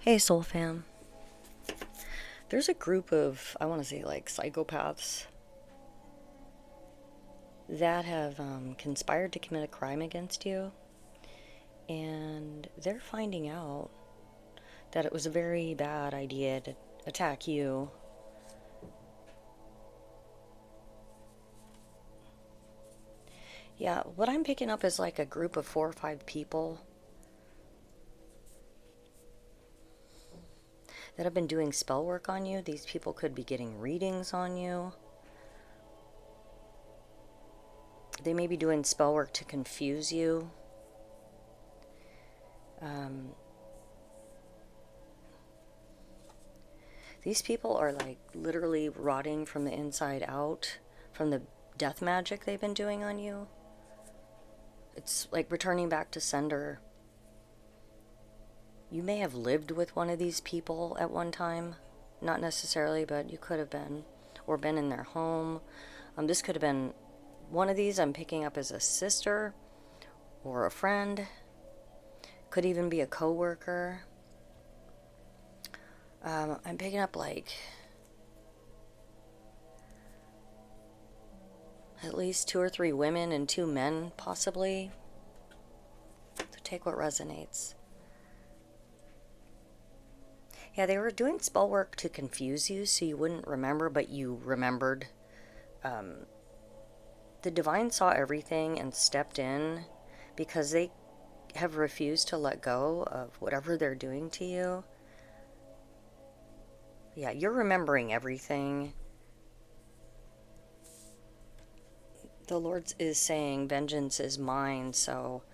Hey, Soul Fam. There's a group of, I want to say, like psychopaths that have conspired to commit a crime against you, and they're finding out that it was a very bad idea to attack you. Yeah, what I'm picking up is like a group of 4 or 5 people that have been doing spell work on you. These people could be getting readings on you. They may be doing spell work to confuse you. Um, These people are like literally rotting from the inside out from the death magic they've been doing on you. It's like returning back to sender. You may have lived with one of these people at one time. Not necessarily, but you could have been. Or been in their home. This could have been one of these I'm picking up as a sister or a friend. Could even be a coworker. I'm picking up like at least 2 or 3 women and 2 men, possibly. So take what resonates. Yeah, they were doing spell work to confuse you so you wouldn't remember, but you remembered. The divine saw everything and stepped in because they have refused to let go of whatever they're doing to you. Yeah, you're remembering everything. The Lord is saying vengeance is mine, so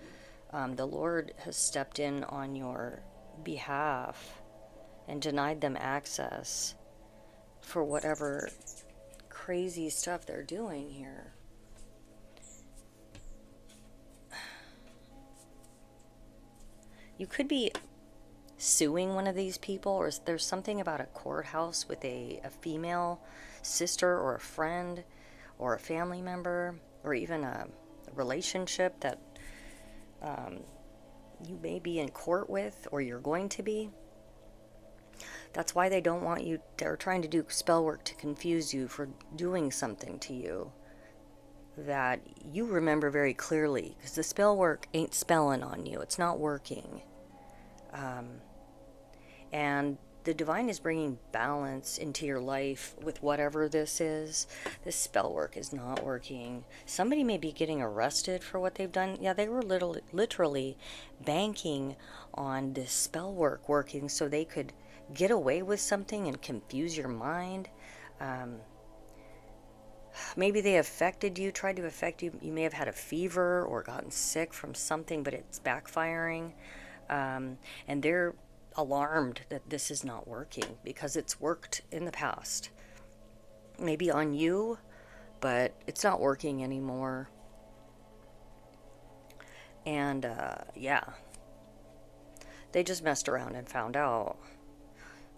the Lord has stepped in on your behalf and denied them access for whatever crazy stuff they're doing here. You could be suing one of these people, or there's something about a courthouse with a female sister or a friend or a family member or even a relationship that you may be in court with or you're going to be. That's why they don't want you. They're trying to do spell work to confuse you for doing something to you that you remember very clearly, because the spell work ain't spelling on you. It's not working. And the divine is bringing balance into your life with whatever this is. This spell work is not working. Somebody may be getting arrested for what they've done. Yeah, they were literally banking on this spell work working so they could get away with something and confuse your mind. Maybe they affected you, tried to affect you. You may have had a fever or gotten sick from something, but it's backfiring. And they're alarmed that this is not working because it's worked in the past. Maybe on you, but it's not working anymore. And yeah, they just messed around and found out.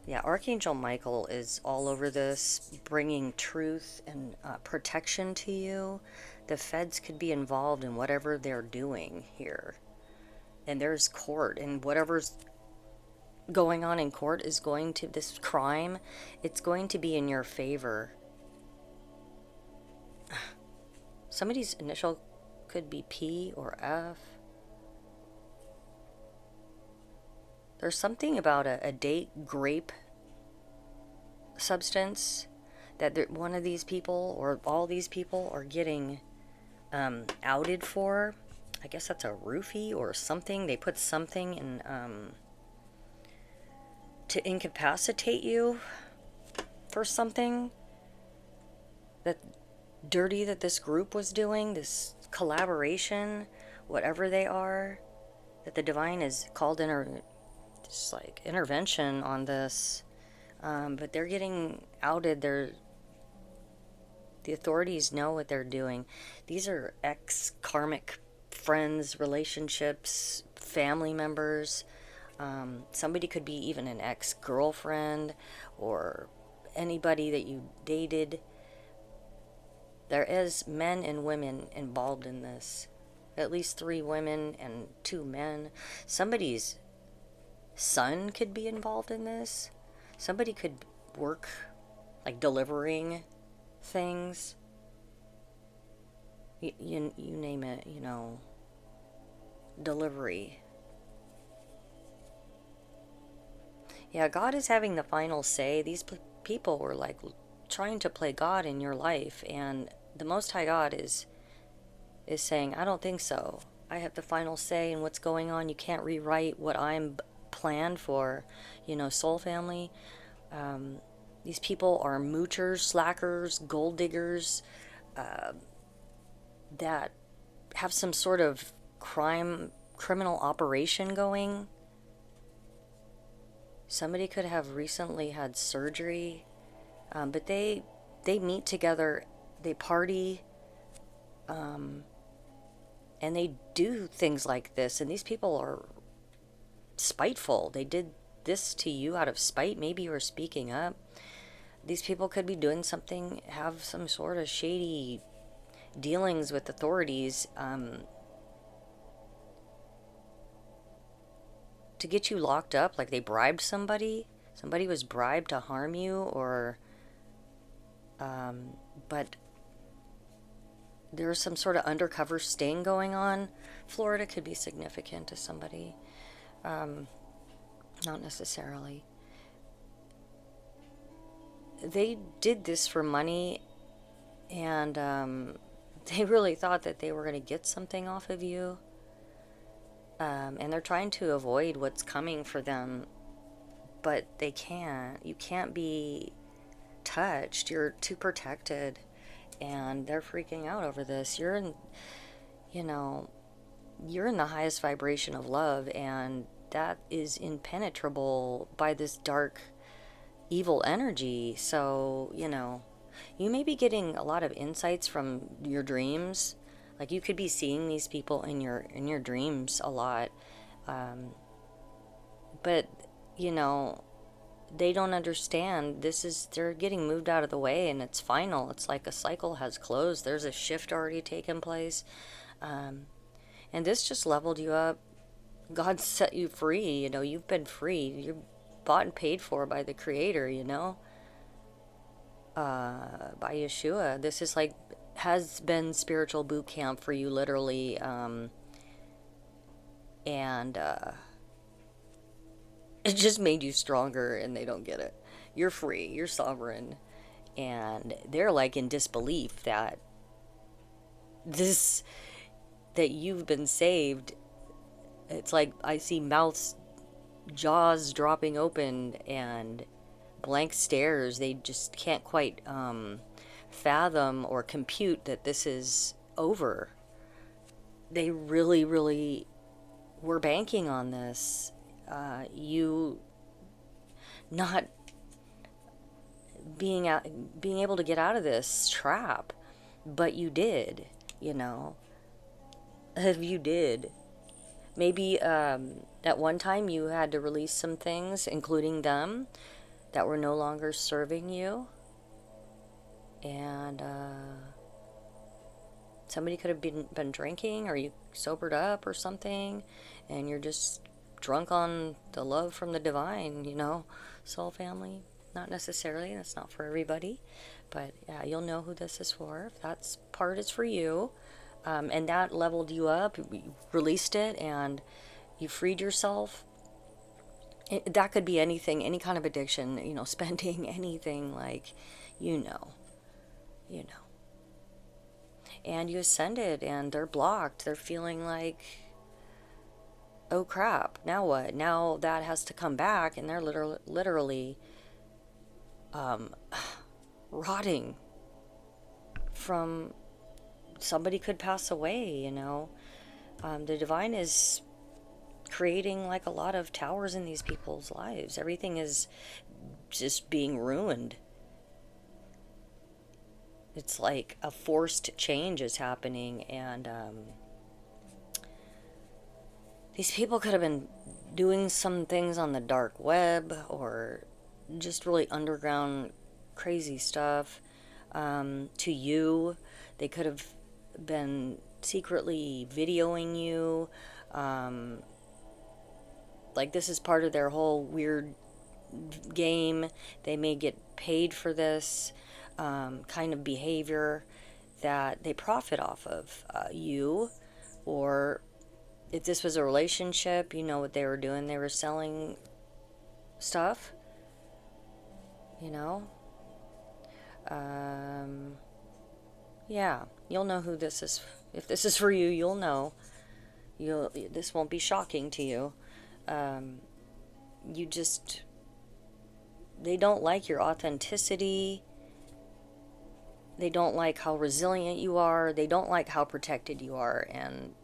Yeah, Archangel Michael is all over this, bringing truth and protection to you. The feds could be involved in whatever they're doing here. And there's court, and whatever's going on in court is going to, this crime, it's going to be in your favor. Somebody's initial could be P or F. There's something about a date grape substance that one of these people or all these people are getting outed for. I guess that's a roofie or something. They put something in to incapacitate you for something that dirty that this group was doing, this collaboration, whatever they are, that the divine is called in, or just like intervention on this. But they're getting outed. The authorities know what they're doing. These are ex-karmic friends, relationships, family members. Somebody could be even an ex-girlfriend or anybody that you dated. There is men and women involved in this. At least 3 women and 2 men. Somebody's son could be involved in this. Somebody could work like delivering things. You name it, delivery. Yeah, God is having the final say. These people were like trying to play God in your life, and the Most High God is saying, I don't think so. I have the final say in what's going on. You can't rewrite what I'm planned for, soul family. These people are moochers, slackers, gold diggers, that have some sort of criminal operation going. Somebody could have recently had surgery, but they meet together, they party, and they do things like this. And these people are spiteful. They did this to you out of spite. Maybe you were speaking up. These people could be doing something, have some sort of shady dealings with authorities, to get you locked up. Like they bribed somebody. Somebody was bribed to harm you, or but there's some sort of undercover sting going on. Florida could be significant to somebody. Not necessarily. They did this for money, and they really thought that they were going to get something off of you. And they're trying to avoid what's coming for them, but they can't. You can't be touched. You're too protected, and they're freaking out over this. You're in the highest vibration of love, and that is impenetrable by this dark, evil energy. So, you may be getting a lot of insights from your dreams. Like you could be seeing these people in your dreams a lot. But, they don't understand. They're getting moved out of the way, and it's final. It's like a cycle has closed. There's a shift already taken place. And this just leveled you up. God set you free. You've been free. You're bought and paid for by the Creator, by Yeshua. This is like, has been spiritual boot camp for you, literally. And it just made you stronger, and they don't get it. You're free. You're sovereign. And they're like in disbelief that you've been saved. It's like I see mouths, jaws dropping open, and blank stares. They just can't quite fathom or compute that this is over. They really, really were banking on this. You not being able to get out of this trap, but you did. If you did. Maybe at one time you had to release some things, including them, that were no longer serving you. And somebody could have been drinking, or you sobered up or something, and you're just drunk on the love from the divine, soul family. Not necessarily. That's not for everybody. But yeah, you'll know who this is for. If that part is for you. And that leveled you up, you released it, and you freed yourself. That could be anything, any kind of addiction, spending, anything, like, And you ascended, and they're blocked. They're feeling like, oh crap, now what? Now that has to come back, and they're literally rotting from... Somebody could pass away, The divine is creating like a lot of towers in these people's lives. Everything is just being ruined. It's like a forced change is happening, and these people could have been doing some things on the dark web, or just really underground crazy stuff. To you, they could have been secretly videoing you, Like this is part of their whole weird game. They may get paid for this kind of behavior that they profit off of you. Or if this was a relationship, you know what they were doing. They were selling stuff, you know. Yeah, you'll know who this is. If this is for you, you'll know. This won't be shocking to you. You just, they don't like your authenticity. They don't like how resilient you are. They don't like how protected you are. And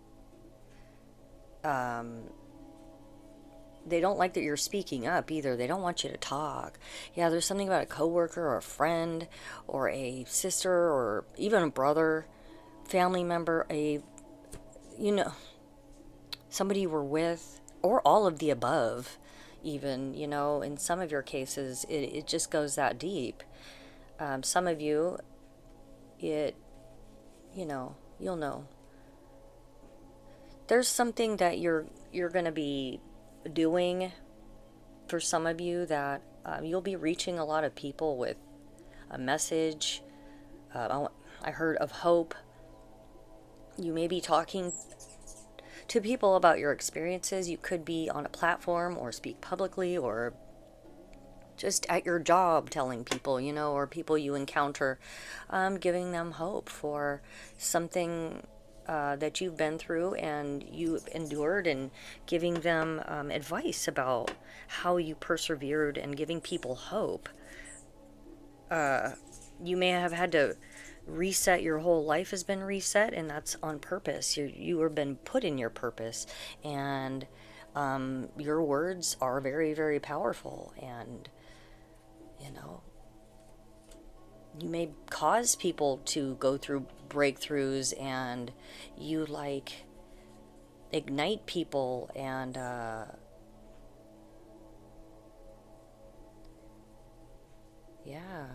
they don't like that you're speaking up either. They don't want you to talk. Yeah, there's something about a coworker or a friend or a sister or even a brother, family member, you know, somebody you were with, or all of the above, even, you know, in some of your cases, it just goes that deep. Some of you, you know, you'll know. There's something that you're going to be doing for some of you that you'll be reaching a lot of people with a message. I heard of hope. You may be talking to people about your experiences. You could be on a platform or speak publicly or just at your job telling people, you know, or people you encounter, giving them hope for something that you've been through and you've endured, and giving them advice about how you persevered and giving people hope. You may have had to reset. Your whole life has been reset, and that's on purpose. You have been put in your purpose, and your words are very, very powerful. And you know, you may cause people to go through breakthroughs, and you like ignite people, and yeah,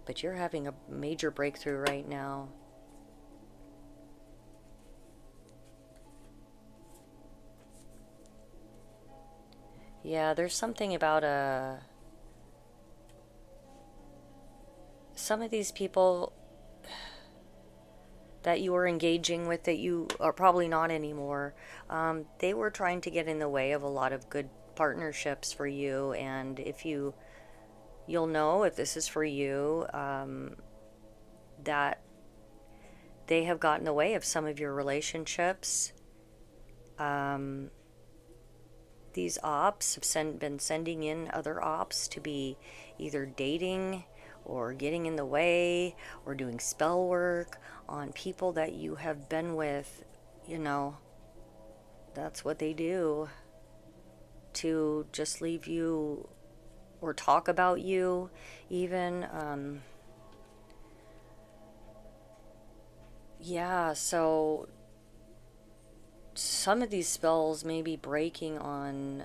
but you're having a major breakthrough right now. Yeah, there's something about some of these people that you were engaging with that you are probably not anymore. They were trying to get in the way of a lot of good partnerships for you, and if you'll know if this is for you, that they have gotten in the way of some of your relationships. These ops have been sending in other ops to be either dating or getting in the way or doing spell work on people that you have been with. You know, that's what they do, to just leave you or talk about you even. Yeah, so some of these spells may be breaking on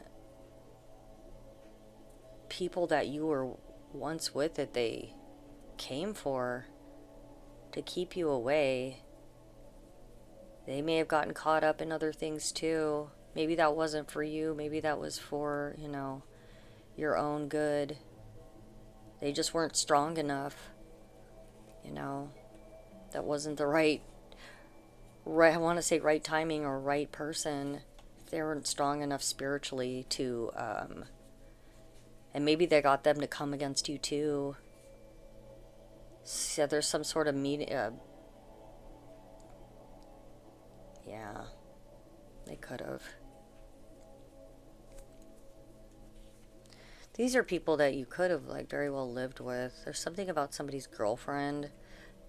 people that you were once with, that they came for to keep you away. They may have gotten caught up in other things too. Maybe that wasn't for you. Maybe that was for, you know, your own good. They just weren't strong enough. You know, that wasn't the right, I want to say right timing or right person. They weren't strong enough spiritually to, and maybe they got them to come against you too. So there's some sort of meeting. Yeah, they could have. These are people that you could have like very well lived with. There's something about somebody's girlfriend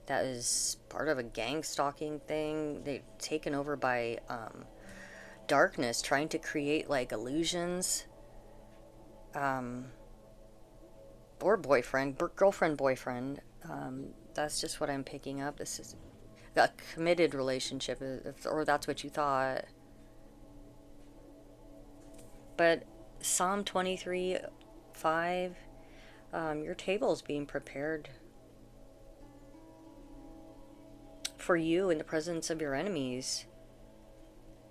that is part of a gang stalking thing. They've taken over by darkness, trying to create like illusions. Or boyfriend, girlfriend, boyfriend. That's just what I'm picking up. This is a committed relationship, or that's what you thought. But Psalm 23:5, your table is being prepared for you in the presence of your enemies.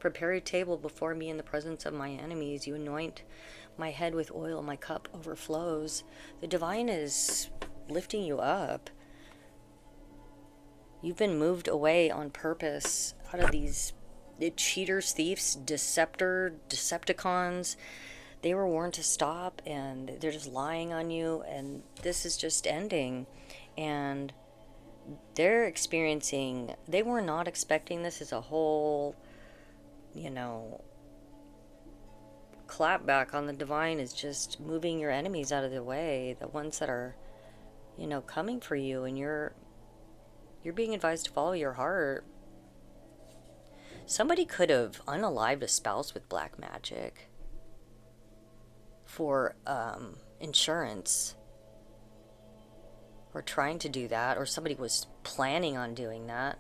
Prepare a table before me in the presence of my enemies. You anoint my head with oil. My cup overflows. The divine is lifting you up. You've been moved away on purpose out of these cheaters, thieves, Decepticons. They were warned to stop, and they're just lying on you, and this is just ending. And they're experiencing, they were not expecting this as a whole, clap back on the divine is just moving your enemies out of the way, the ones that are, coming for you, and you're being advised to follow your heart. Somebody could have unalived a spouse with black magic for insurance, or trying to do that, or somebody was planning on doing that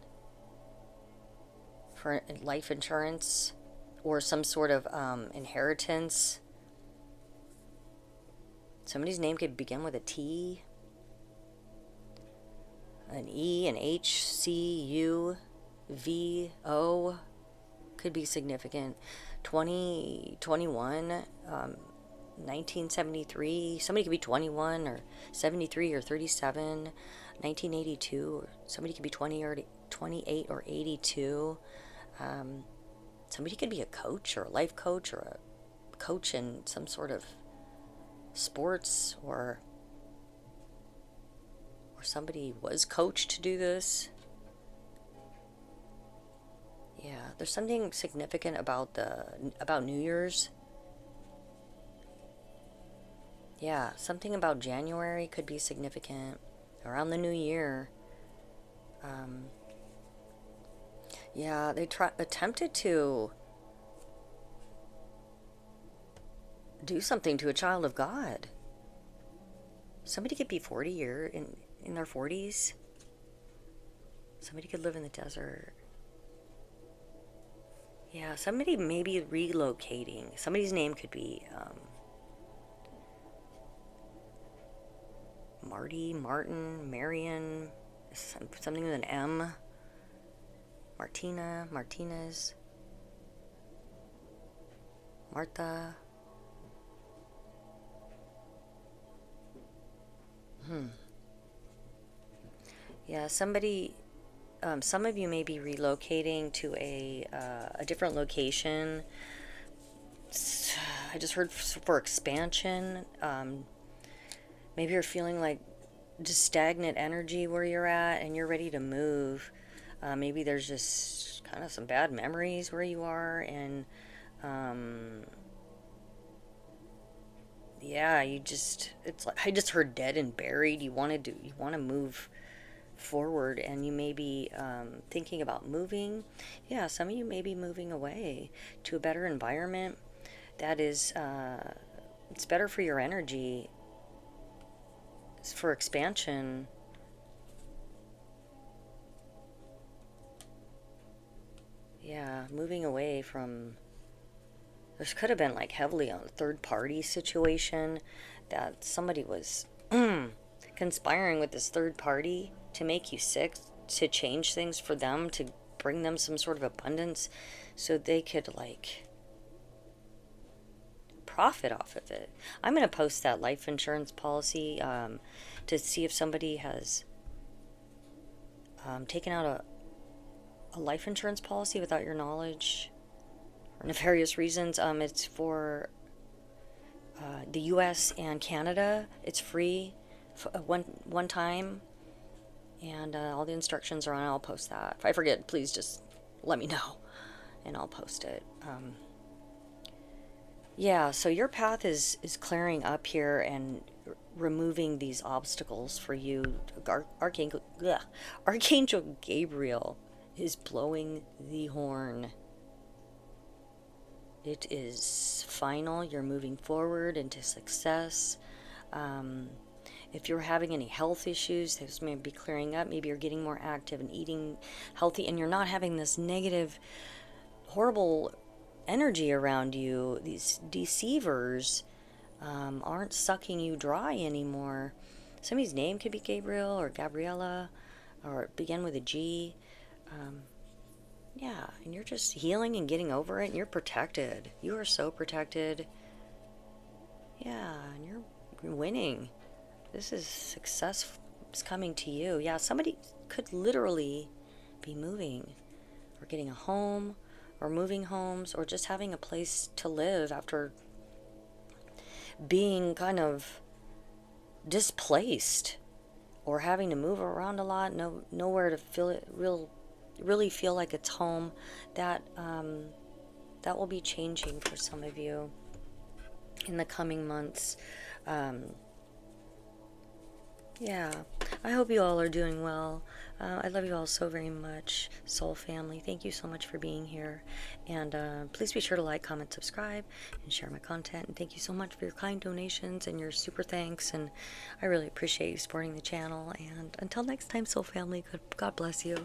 for life insurance or some sort of inheritance. Somebody's name could begin with a T, an E, an H, C, U, V, O could be significant. 2021, 1973, somebody could be 21 or 73 or 37, 1982, or somebody could be 20 or 28 or 82. Somebody could be a coach or a life coach or a coach in some sort of sports, or somebody was coached to do this. Yeah, there's something significant about New Year's. Yeah, something about January could be significant around the new year. Yeah, they attempted to do something to a child of God. Somebody could be 40 or in their 40s. Somebody could live in the desert. Yeah, somebody may be relocating. Somebody's name could be Marty, Martin, Marion, something with an M. Martina, Martinez, Martha. Yeah, somebody, some of you may be relocating to a different location. I just heard for expansion. Maybe you're feeling like just stagnant energy where you're at, and you're ready to move. Maybe there's just kind of some bad memories where you are, and yeah, it's like I just heard dead and buried. You want to move forward, and you may be thinking about moving. Yeah, some of you may be moving away to a better environment that is it's better for your energy. It's for expansion. Yeah, moving away from... This could have been like heavily on a third-party situation, that somebody was conspiring with this third party to make you sick, to change things for them, to bring them some sort of abundance so they could like profit off of it. I'm going to post that life insurance policy to see if somebody has taken out a life insurance policy without your knowledge for nefarious reasons. It's for the US and Canada. It's free one time, and all the instructions are on. I'll post that. If I forget, please just let me know and I'll post it. Yeah, so your path is clearing up here and removing these obstacles for you. Archangel Gabriel is blowing the horn. It is final. You're moving forward into success. If you're having any health issues, those may be clearing up. Maybe you're getting more active and eating healthy, and you're not having this negative, horrible energy around you. These deceivers aren't sucking you dry anymore. Somebody's name could be Gabriel or Gabriella, or begin with a G. Yeah, and you're just healing and getting over it, and you're protected. You are so protected. Yeah, and you're winning. This is success is coming to you. Yeah, somebody could literally be moving or getting a home or moving homes or just having a place to live after being kind of displaced or having to move around a lot, nowhere to feel it really feel like it's home. That will be changing for some of you in the coming months. Yeah, I hope you all are doing well. I love you all so very much, soul family. Thank you so much for being here. And please be sure to like, comment, subscribe, and share my content. And thank you so much for your kind donations and your super thanks. And I really appreciate you supporting the channel. And until next time, soul family, God bless you.